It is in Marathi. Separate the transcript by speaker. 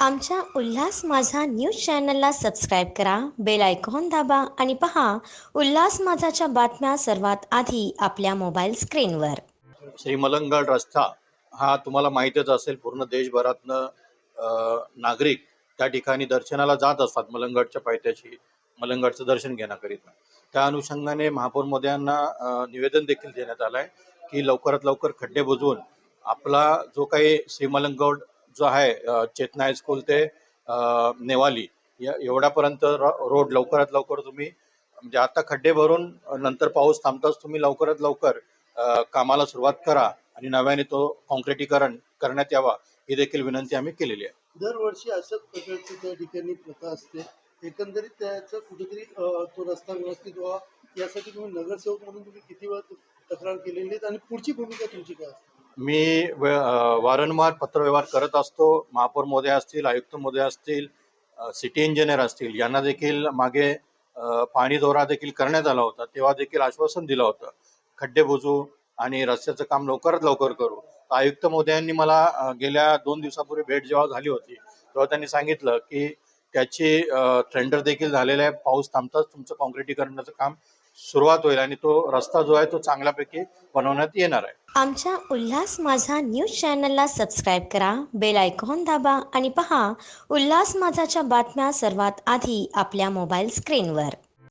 Speaker 1: आमच्या उल्हास माझा न्यूज चॅनलला सबस्क्राईब करा, बेल आयकॉन दाबा आणि पहा उल्हास माझाच्या बातम्या सर्वात आधी आपल्या मोबाईल स्क्रीनवर.
Speaker 2: श्री मलंगगड रस्ता हा तुम्हाला माहीतच असेल. पूर्ण देशभरातनं नागरिक त्या ठिकाणी दर्शनाला जात असतात. मलंगगडच्या पायथ्याशी मलंगगडचं दर्शन घेण्याकरिता. त्या अनुषंगाने महापौर महोदयांना निवेदन देखील देण्यात आलं आहे की लवकरात लवकर खड्डे बुजवून आपला जो काही श्री मलंगगड जो आहे चेतना हायस्कूल ते नेवाली एवढ्यापर्यंत रोड लवकरात लवकर तुम्ही म्हणजे आता खड्डे भरून नंतर पाऊस थांबताच तुम्ही लवकरात लवकर कामाला सुरुवात करा आणि नव्याने तो कॉन्क्रिटीकरण करण्यात यावा ही देखील विनंती आम्ही केलेली आहे.
Speaker 3: दरवर्षी अशाच प्रकारची त्या ठिकाणी प्रथा असते. एकंदरीत त्याचं कुठेतरी तो रस्ता व्यवस्थित व्हावा यासाठी तुम्ही नगरसेवक म्हणून तुम्ही किती वेळा तक्रार केलेली आहेत आणि पुढची भूमिका तुमची काय असते?
Speaker 2: मी वारंवार पत्रव्यवहार करत असतो. महापौर महोदय असतील, आयुक्त महोदय असतील, सिटी इंजिनियर असतील, यांना देखील मागे पाणी दौरा देखील करण्यात आला होता. तेव्हा देखील आश्वासन दिलं होतं खड्डे बुजवू आणि रस्त्याचं काम लवकरात लवकर करू. आयुक्त महोदयांनी मला गेल्या 2 दिवसापूर्वी भेट जेव्हा झाली होती तेव्हा त्यांनी सांगितलं की त्याची टेंडर देखील झालेलं आहे. पाऊस थांबताच तुमचं कॉन्क्रिटीकरणाचं काम सुरुवात होईल आणि तो रस्ता जो आहे तो चांगल्यापैकी बनवण्यात येणार आहे.
Speaker 1: आमच्या उल्हास माझा न्यूज चॅनलला सबस्क्राईब करा, बेल आयकॉन दाबा आणि पहा उल्हास माझाच्या बातम्या सर्वात आधी आपल्या मोबाईल स्क्रीनवर.